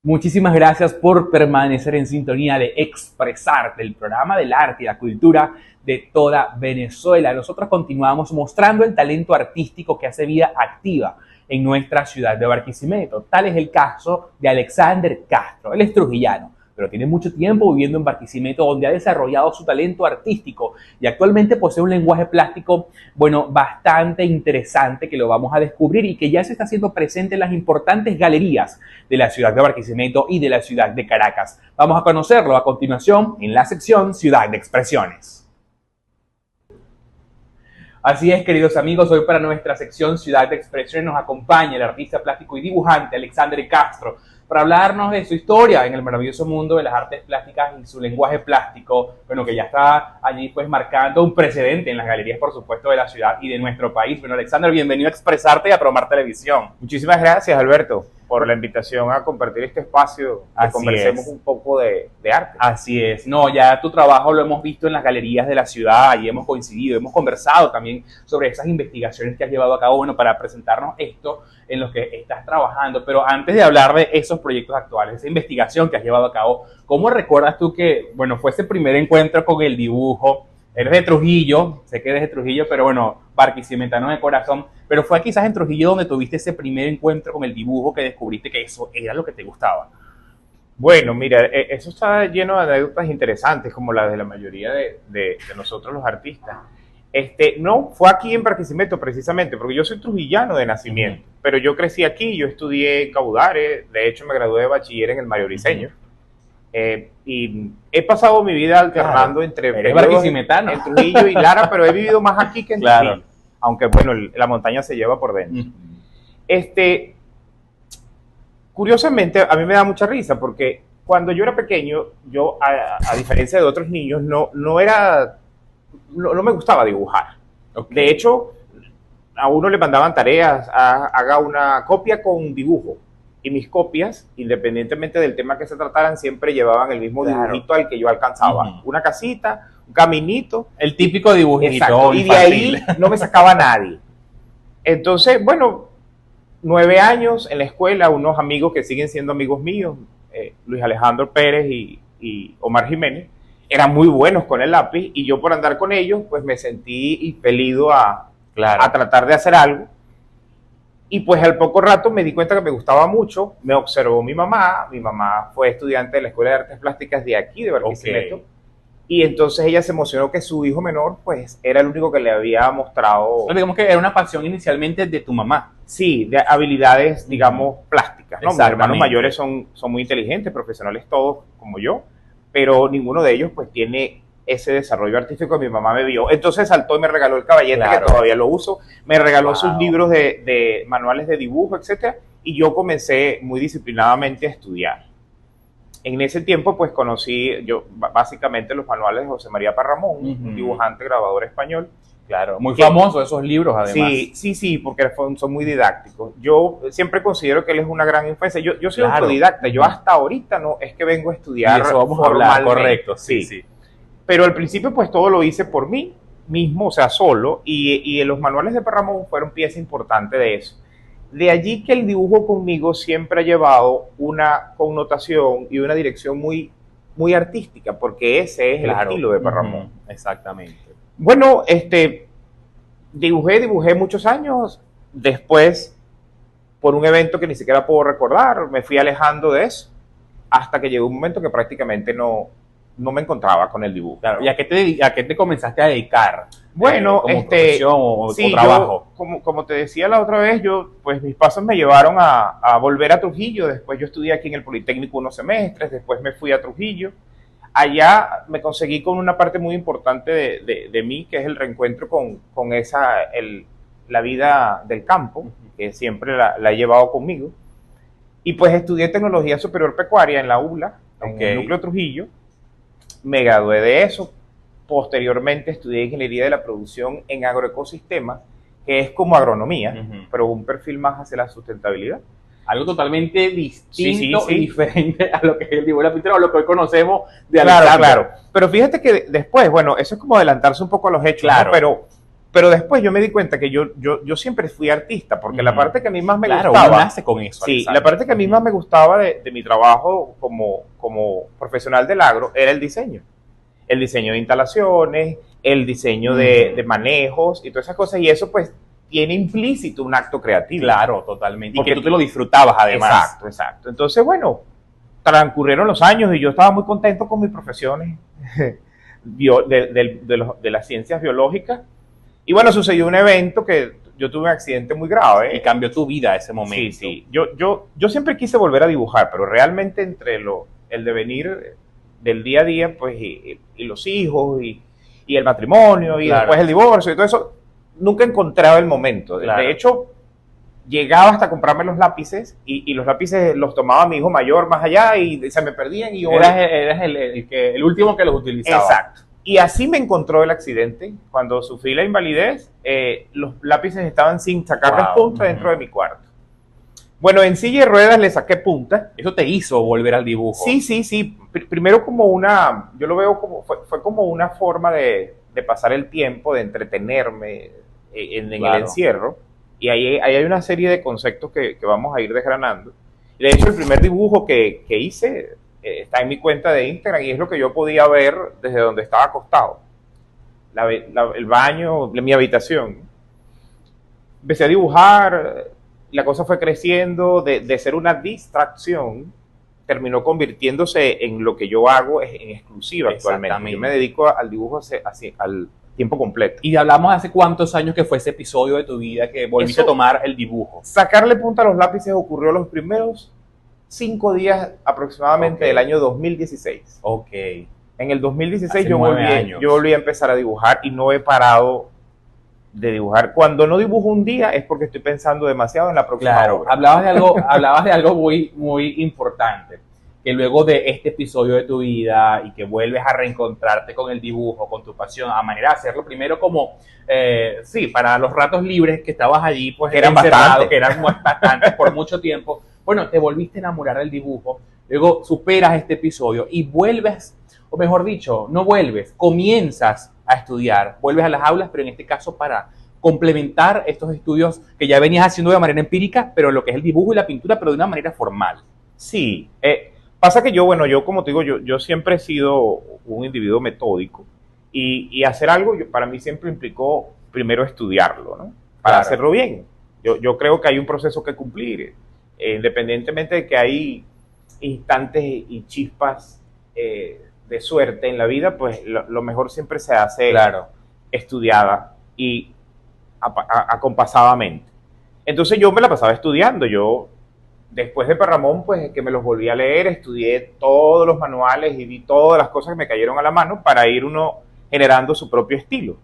Muchísimas gracias por permanecer en sintonía de Expresarte, el programa del arte y la cultura de toda Venezuela. Nosotros continuamos mostrando el talento artístico que hace vida activa en nuestra ciudad de Barquisimeto. Tal es el caso de Alexander Castro. Él es trujillano, pero tiene mucho tiempo viviendo en Barquisimeto, donde ha desarrollado su talento artístico y actualmente posee un lenguaje plástico, bastante interesante, que lo vamos a descubrir y que ya se está haciendo presente en las importantes galerías de la ciudad de Barquisimeto y de la ciudad de Caracas. Vamos a conocerlo a continuación en la sección Ciudad de Expresiones. Así es, queridos amigos, hoy para nuestra sección Ciudad de Expresiones nos acompaña el artista plástico y dibujante Alexander Castro para hablarnos de su historia en el maravilloso mundo de las artes plásticas y su lenguaje plástico, que ya está allí pues marcando un precedente en las galerías, por supuesto, de la ciudad y de nuestro país. Bueno, Alexander, bienvenido a Expresarte y a Promar Televisión. Muchísimas gracias, Alberto, por la invitación a compartir este espacio, que conversemos un poco de arte. Así es. No, ya tu trabajo lo hemos visto en las galerías de la ciudad, allí hemos coincidido, hemos conversado también sobre esas investigaciones que has llevado a cabo, para presentarnos esto en lo que estás trabajando. Pero antes de hablar de esos proyectos actuales, esa investigación que has llevado a cabo, ¿cómo recuerdas tú que, fue ese primer encuentro con el dibujo? Eres de Trujillo, sé que eres de Trujillo, pero barquisimetano de corazón, pero fue quizás en Trujillo donde tuviste ese primer encuentro con el dibujo, que descubriste que eso era lo que te gustaba. Bueno, mira, eso está lleno de anécdotas interesantes, como la de la mayoría de nosotros los artistas. No, fue aquí en Barquisimeto precisamente, porque yo soy trujillano de nacimiento, pero yo crecí aquí, yo estudié en Caudare, de hecho me gradué de bachiller en el Mario Briceño. Y he pasado mi vida alternando entre barquisimetano, en Trujillo y Lara, pero he vivido más aquí que en Trujillo, aunque la montaña se lleva por dentro. Curiosamente, a mí me da mucha risa, porque cuando yo era pequeño, yo, a diferencia de otros niños, no me gustaba dibujar. Okay. De hecho, a uno le mandaban tareas, haga una copia con dibujo. Y mis copias, independientemente del tema que se trataran, siempre llevaban el mismo dibujito al que yo alcanzaba. Una casita, un caminito. El típico dibujito. Exacto. Y de ahí no me sacaba nadie. Entonces, 9 años en la escuela, unos amigos que siguen siendo amigos míos, Luis Alejandro Pérez y Omar Jiménez, eran muy buenos con el lápiz, y yo, por andar con ellos, pues me sentí impelido a tratar de hacer algo. Y pues al poco rato me di cuenta que me gustaba mucho, me observó mi mamá fue estudiante de la Escuela de Artes Plásticas de aquí, de Barquisimeto, y entonces ella se emocionó que su hijo menor, pues, era el único que le había mostrado... Digamos que era una pasión inicialmente de tu mamá. Sí, de habilidades, digamos, plásticas, ¿no? Mis hermanos mayores son muy inteligentes, profesionales todos, como yo, pero ninguno de ellos, pues, tiene ese desarrollo artístico que mi mamá me vio. Entonces saltó y me regaló el caballete, que todavía lo uso, me regaló sus libros de manuales de dibujo, etcétera, y yo comencé muy disciplinadamente a estudiar. En ese tiempo, pues, conocí yo básicamente los manuales de José María Parramón, un dibujante, grabador español. Claro, muy famoso esos libros, además. Sí, porque son muy didácticos. Yo siempre considero que él es una gran influencia. Yo soy autodidacta, yo hasta ahorita no es que vengo a estudiar. Y eso vamos a hablar, correcto, sí. Pero al principio, pues, todo lo hice por mí mismo, o sea, solo, y los manuales de Parramón fueron pieza importante de eso. De allí que el dibujo conmigo siempre ha llevado una connotación y una dirección muy, muy artística, porque ese es el estilo de Parramón. Exactamente. Bueno, dibujé muchos años. Después, por un evento que ni siquiera puedo recordar, me fui alejando de eso, hasta que llegó un momento que prácticamente no me encontraba con el dibujo. Claro. ¿Y a qué te comenzaste a dedicar? Bueno, como profesión o trabajo. Como te decía la otra vez, pues mis pasos me llevaron a volver a Trujillo. Después yo estudié aquí en el Politécnico unos semestres, después me fui a Trujillo. Allá me conseguí con una parte muy importante de mí, que es el reencuentro con la vida del campo, que siempre la he llevado conmigo. Y pues estudié Tecnología Superior Pecuaria en la ULA, en el Núcleo Trujillo. Me gradué de eso. Posteriormente estudié Ingeniería de la Producción en Agroecosistemas, que es como agronomía, pero un perfil más hacia la sustentabilidad. Algo totalmente distinto y diferente a lo que es el dibujo de la pintura o lo que hoy conocemos de Alexander. Claro. Pero fíjate que después, eso es como adelantarse un poco a los hechos, ¿no? Pero Pero después yo me di cuenta que yo siempre fui artista, porque la parte que a mí más me Claro, gustaba... uno nace con eso. Sí, exacto. la parte que a mí más me gustaba de mi trabajo como profesional del agro era el diseño. El diseño de instalaciones, el diseño de manejos y todas esas cosas. Y eso pues tiene implícito un acto creativo. Claro, totalmente. Porque Y que tú te lo disfrutabas además. Exacto, exacto. Entonces, bueno, transcurrieron los años y yo estaba muy contento con mis profesiones de las ciencias biológicas. Y bueno, sucedió un evento que yo tuve un accidente muy grave. Y cambió tu vida ese momento. Sí, sí. Yo siempre quise volver a dibujar, pero realmente entre el devenir del día a día, pues, y los hijos, y el matrimonio, y después el divorcio, y todo eso, nunca encontraba el momento. Claro. De hecho, llegaba hasta comprarme los lápices, y los lápices los tomaba mi hijo mayor más allá, y se me perdían, y yo... Eras el último que los utilizaba. Exacto. Y así me encontró el accidente. Cuando sufrí la invalidez, los lápices estaban sin sacarles punta dentro de mi cuarto. Bueno, en silla de ruedas le saqué punta. Eso te hizo volver al dibujo. Sí. Primero como yo lo veo como, fue como una forma de pasar el tiempo, de entretenerme en el encierro. Y ahí hay una serie de conceptos que vamos a ir desgranando. De hecho, el primer dibujo que hice... está en mi cuenta de Instagram y es lo que yo podía ver desde donde estaba acostado. El baño, mi habitación. Empecé a dibujar, la cosa fue creciendo, de ser una distracción, terminó convirtiéndose en lo que yo hago en exclusiva actualmente. Yo me dedico al dibujo al tiempo completo. Y hablamos hace cuántos años que fue ese episodio de tu vida que volviste a tomar el dibujo. Sacarle punta a los lápices ocurrió los primeros 5 días aproximadamente del año 2016. Ok. En el 2016 yo volví a empezar a dibujar y no he parado de dibujar. Cuando no dibujo un día es porque estoy pensando demasiado en la próxima obra. Hablabas de algo muy, muy importante, que luego de este episodio de tu vida y que vuelves a reencontrarte con el dibujo, con tu pasión, a manera de hacerlo primero como, para los ratos libres que estabas allí, pues eran bastantes por mucho tiempo. Bueno, te volviste a enamorar del dibujo, luego superas este episodio y vuelves, o mejor dicho, no vuelves, comienzas a estudiar, vuelves a las aulas, pero en este caso para complementar estos estudios que ya venías haciendo de manera empírica, pero lo que es el dibujo y la pintura, pero de una manera formal. Sí, pasa que yo como te digo, yo siempre he sido un individuo metódico y hacer algo para mí siempre implicó primero estudiarlo, ¿no? Para hacerlo bien. Yo creo que hay un proceso que cumplir. Independientemente de que hay instantes y chispas de suerte en la vida, pues lo mejor siempre se hace estudiada y acompasadamente. Entonces yo me la pasaba estudiando. Yo, después de Perramón, pues que me los volví a leer, estudié todos los manuales y vi todas las cosas que me cayeron a la mano para ir uno generando su propio estilo.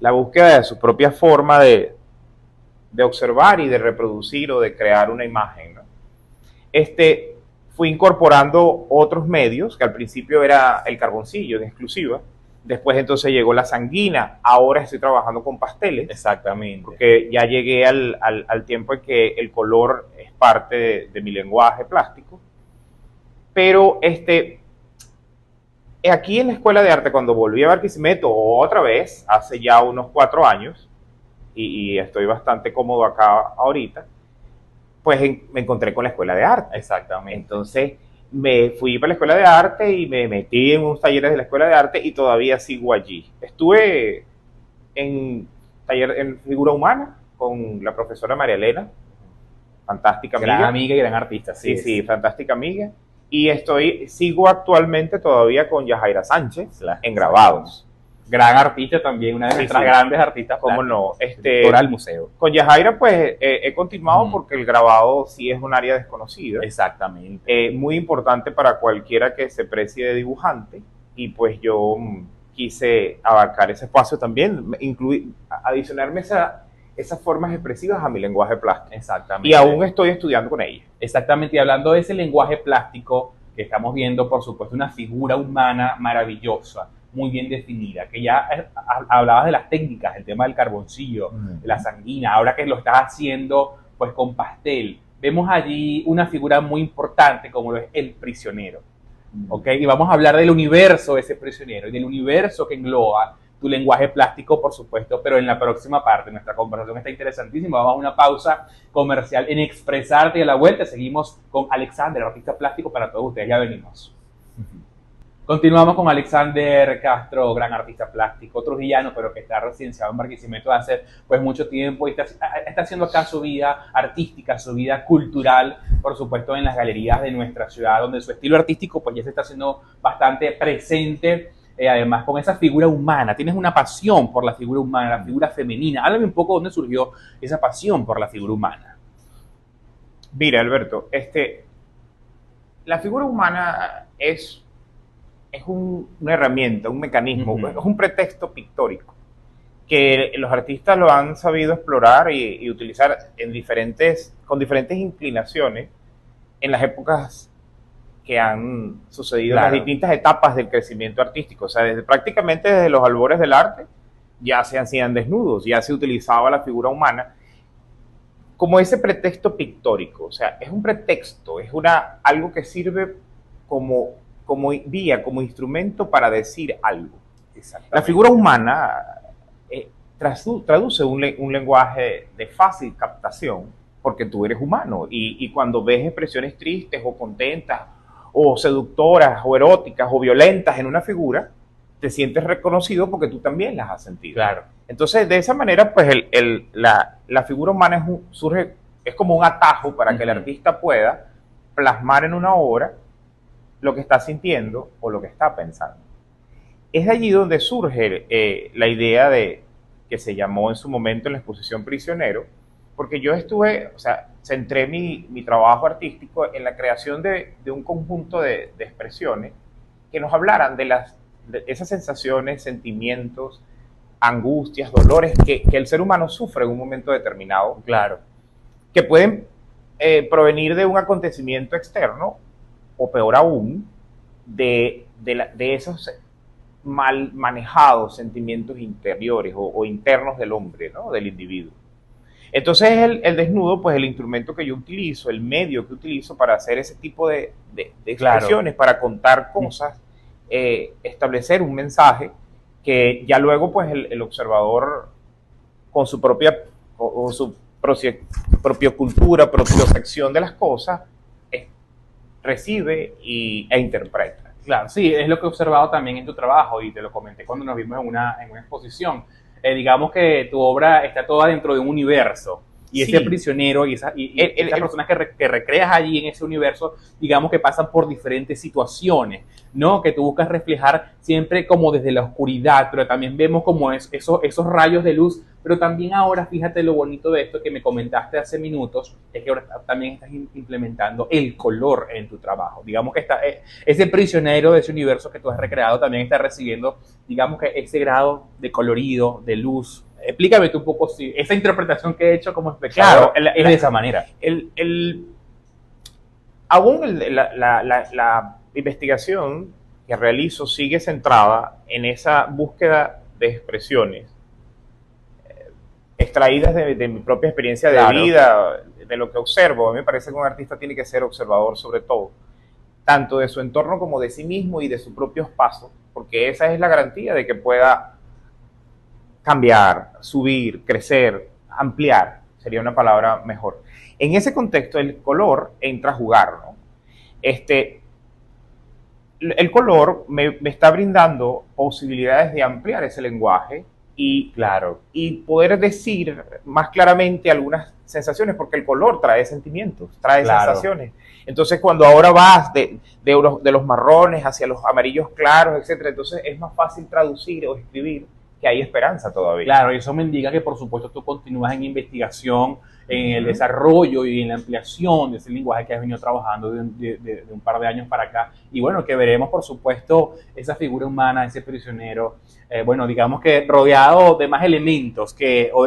La búsqueda de su propia forma de observar y de reproducir o de crear una imagen, ¿no? Fui incorporando otros medios, que al principio era el carboncillo de exclusiva, después entonces llegó la sanguina, ahora estoy trabajando con pasteles. Exactamente. Porque ya llegué al tiempo en que el color es parte de mi lenguaje plástico. Pero aquí en la Escuela de Arte, cuando volví a Barquisimeto otra vez, hace ya unos 4 años, y estoy bastante cómodo acá ahorita, pues me encontré con la Escuela de Arte. Exactamente. Entonces me fui para la Escuela de Arte y me metí en unos talleres de la Escuela de Arte y todavía sigo allí. Estuve en taller en figura humana con la profesora María Elena, fantástica amiga. Gran amiga y gran artista. Sí, fantástica amiga. Y sigo actualmente todavía con Yajaira Sánchez en grabados. Gran artista también, una de nuestras grandes artistas. ¿Cómo no? Directora del museo. Con Yajaira, pues, he continuado porque el grabado sí es un área desconocida. Exactamente. Muy importante para cualquiera que se precie de dibujante. Y pues yo quise abarcar ese espacio también, adicionarme esas formas expresivas a mi lenguaje plástico. Exactamente. Y aún estoy estudiando con ella. Exactamente. Y hablando de ese lenguaje plástico, que estamos viendo, por supuesto, una figura humana maravillosa, muy bien definida, que ya hablabas de las técnicas, el tema del carboncillo, de la sanguina, ahora que lo estás haciendo pues con pastel, vemos allí una figura muy importante como lo es el prisionero, ¿ok? Y vamos a hablar del universo de ese prisionero y del universo que engloba tu lenguaje plástico, por supuesto, pero en la próxima parte. Nuestra conversación está interesantísima. Vamos a una pausa comercial en Expresarte y a la vuelta seguimos con Alexander, artista plástico para todos ustedes. Ya venimos. Continuamos con Alexander Castro, gran artista plástico, trujillano, pero que está residenciado en Barquisimeto hace pues mucho tiempo y está haciendo acá su vida artística, su vida cultural, por supuesto en las galerías de nuestra ciudad, donde su estilo artístico pues ya se está haciendo bastante presente, además con esa figura humana. Tienes una pasión por la figura humana, la figura femenina. Háblame un poco de dónde surgió esa pasión por la figura humana. Mira, Alberto, la figura humana es una herramienta, un mecanismo, es un pretexto pictórico que los artistas lo han sabido explorar y utilizar con diferentes inclinaciones en las épocas que han sucedido, en las distintas etapas del crecimiento artístico. O sea, prácticamente desde los albores del arte ya se hacían desnudos, ya se utilizaba la figura humana como ese pretexto pictórico. O sea, es un pretexto, es algo que sirve como vía, como instrumento para decir algo. La figura humana traduce un lenguaje de fácil captación, porque tú eres humano, y cuando ves expresiones tristes o contentas, o seductoras, o eróticas, o violentas en una figura, te sientes reconocido porque tú también las has sentido. Claro. Entonces, de esa manera, pues la figura humana es como un atajo para que el artista pueda plasmar en una obra lo que está sintiendo o lo que está pensando. Es de allí donde surge la idea que se llamó en su momento en la exposición Prisionero, porque yo centré mi trabajo artístico en la creación de un conjunto de expresiones que nos hablaran de esas sensaciones, sentimientos, angustias, dolores que el ser humano sufre en un momento determinado. Claro. Que pueden provenir de un acontecimiento externo, o peor aún, de esos mal manejados sentimientos interiores o internos del hombre, ¿no? Del individuo. Entonces el desnudo, pues el instrumento que yo utilizo, el medio que utilizo para hacer ese tipo de expresiones, para contar cosas, establecer un mensaje que ya luego pues el observador con su propia cultura, sección de las cosas, recibe e interpreta. Claro, sí, es lo que he observado también en tu trabajo y te lo comenté cuando nos vimos en una exposición. Digamos que tu obra está toda dentro de un universo y ese prisionero y esas personas que recreas allí en ese universo, digamos que pasan por diferentes situaciones, ¿no? Que tú buscas reflejar siempre como desde la oscuridad, pero también vemos como esos rayos de luz. Pero también ahora, fíjate lo bonito de esto que me comentaste hace minutos, es que ahora también estás implementando el color en tu trabajo. Digamos que ese prisionero de ese universo que tú has recreado también está recibiendo, digamos que ese grado de colorido, de luz. Explícame tú un poco si esa interpretación que he hecho como espectador es de esa manera. La investigación que realizo sigue centrada en esa búsqueda de expresiones extraídas de mi propia experiencia de vida, de lo que observo. A mí me parece que un artista tiene que ser observador sobre todo, tanto de su entorno como de sí mismo y de sus propios pasos, porque esa es la garantía de que pueda cambiar, subir, crecer, ampliar, sería una palabra mejor. En ese contexto el color entra a jugar, ¿no? El color me está brindando posibilidades de ampliar ese lenguaje y poder decir más claramente algunas sensaciones, porque el color trae sentimientos, trae sensaciones. Entonces, cuando ahora vas de los marrones hacia los amarillos claros, etcétera, entonces es más fácil traducir o escribir que hay esperanza todavía. Claro, y eso me indica que, por supuesto, tú continúas en investigación, en el desarrollo y en la ampliación de ese lenguaje que has venido trabajando de un par de años para acá. Y bueno, que veremos, por supuesto, esa figura humana, ese prisionero, bueno, digamos que rodeado de más elementos,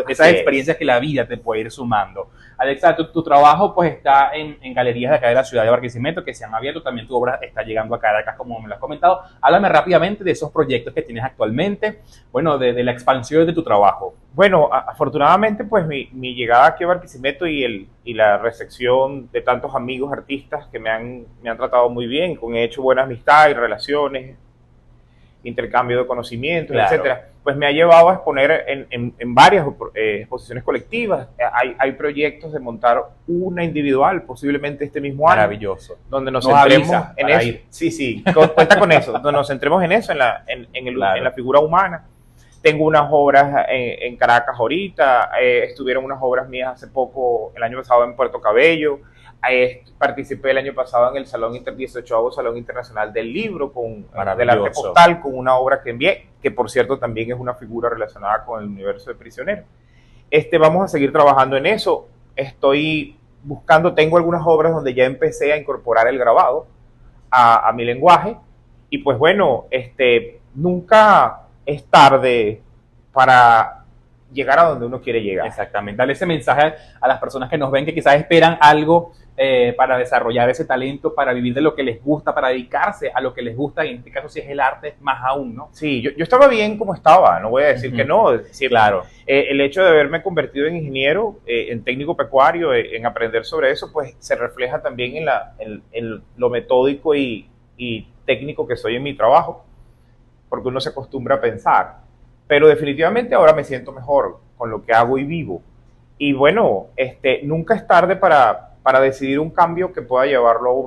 esas experiencias que la vida te puede ir sumando. Alexa, tu trabajo pues está en galerías de acá de la ciudad de Barquisimeto que se han abierto, también tu obra está llegando a Caracas, como me lo has comentado. Háblame rápidamente de esos proyectos que tienes actualmente, bueno, de la expansión de tu trabajo. Bueno, afortunadamente pues mi llegada aquí a Barquisimeto y la recepción de tantos amigos artistas que me han tratado muy bien, he hecho buenas amistades y relaciones, intercambio de conocimientos, etcétera, pues me ha llevado a exponer en varias exposiciones colectivas. Hay proyectos de montar una individual, posiblemente este mismo año. Maravilloso. Donde nos centremos en eso. Ir. Sí, cuenta con eso, donde nos centremos en eso, en la figura humana. Tengo unas obras en Caracas ahorita, estuvieron unas obras mías hace poco, el año pasado en Puerto Cabello. Participé el año pasado en el 18º Salón Internacional del Libro del Arte Postal, con una obra que envié, que por cierto también es una figura relacionada con el universo de Prisionero. Vamos a seguir trabajando en eso. Estoy buscando, tengo algunas obras donde ya empecé a incorporar el grabado a mi lenguaje, y pues bueno, nunca es tarde para llegar a donde uno quiere llegar. Exactamente, darle ese mensaje a las personas que nos ven, que quizás esperan algo para desarrollar ese talento, para vivir de lo que les gusta, para dedicarse a lo que les gusta, y en este caso si es el arte, más aún, ¿no? Sí, yo estaba bien como estaba, no voy a decir que no. Sí, claro. El hecho de haberme convertido en ingeniero, en técnico pecuario, en aprender sobre eso, pues se refleja también en lo metódico y técnico que soy en mi trabajo, porque uno se acostumbra a pensar. Pero definitivamente ahora me siento mejor con lo que hago y vivo. Y bueno, nunca es tarde para decidir un cambio que pueda llevarlo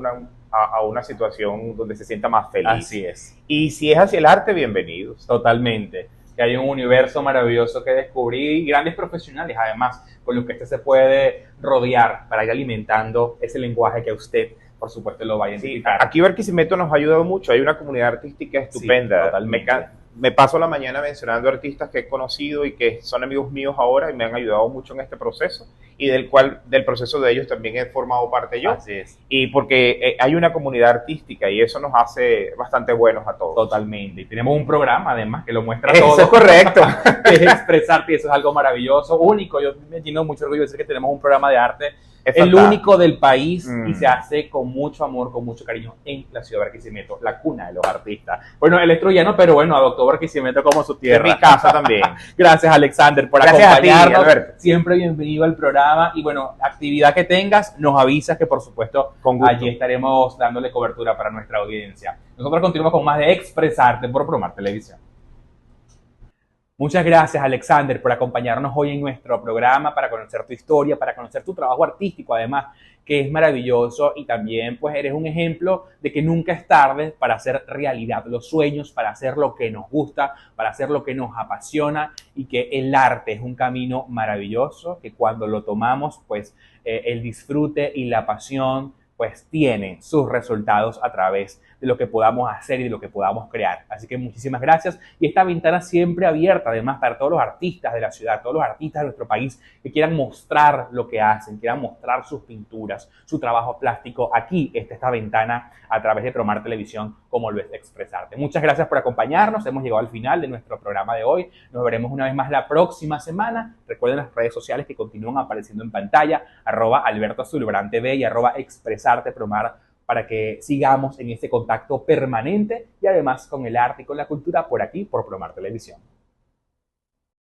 a una situación donde se sienta más feliz. Así es. Y si es hacia el arte, bienvenidos. Totalmente. Que hay un universo maravilloso que descubrir, y grandes profesionales además, con los que se puede rodear para ir alimentando ese lenguaje que a usted, por supuesto, lo va a identificar. Sí, aquí Barquisimeto nos ha ayudado mucho, hay una comunidad artística estupenda. Sí, totalmente. Me paso la mañana mencionando artistas que he conocido y que son amigos míos ahora y me han ayudado mucho en este proceso, y del proceso de ellos también he formado parte yo. Así es. Y porque hay una comunidad artística y eso nos hace bastante buenos a todos. Totalmente. Y tenemos un programa además que lo muestra eso todo. Eso es correcto. Que es expresarte, y eso es algo maravilloso, único. Yo me lleno mucho orgullo de decir que tenemos un programa de arte, el único del país, y se hace con mucho amor, con mucho cariño en la ciudad de Barquisimeto, la cuna de los artistas. Bueno, él es trujillano, pero bueno, adoptó Barquisimeto como su tierra. En mi casa también. Gracias, Alexander, por Gracias acompañarnos. A ti, Alberto. Siempre bienvenido al programa, y bueno, actividad que tengas, nos avisas, que por supuesto allí estaremos dándole cobertura para nuestra audiencia. Nosotros continuamos con más de Expresarte por Promar Televisión. Muchas gracias, Alexander, por acompañarnos hoy en nuestro programa, para conocer tu historia, para conocer tu trabajo artístico, además, que es maravilloso, y también pues eres un ejemplo de que nunca es tarde para hacer realidad los sueños, para hacer lo que nos gusta, para hacer lo que nos apasiona, y que el arte es un camino maravilloso, que cuando lo tomamos, pues el disfrute y la pasión pues tienen sus resultados a través de lo que podamos hacer y de lo que podamos crear. Así que muchísimas gracias, y esta ventana siempre abierta además para todos los artistas de la ciudad, todos los artistas de nuestro país que quieran mostrar lo que hacen, quieran mostrar sus pinturas, su trabajo plástico. Aquí está esta ventana a través de Promar Televisión, como lo es Expresarte. Muchas gracias por acompañarnos, hemos llegado al final de nuestro programa de hoy. Nos veremos una vez más la próxima semana. Recuerden las redes sociales que continúan apareciendo en pantalla, @AlbertoZulbrandTV y @ExpresartePromar, para que sigamos en este contacto permanente, y además con el arte y con la cultura por aquí, por Promar Televisión.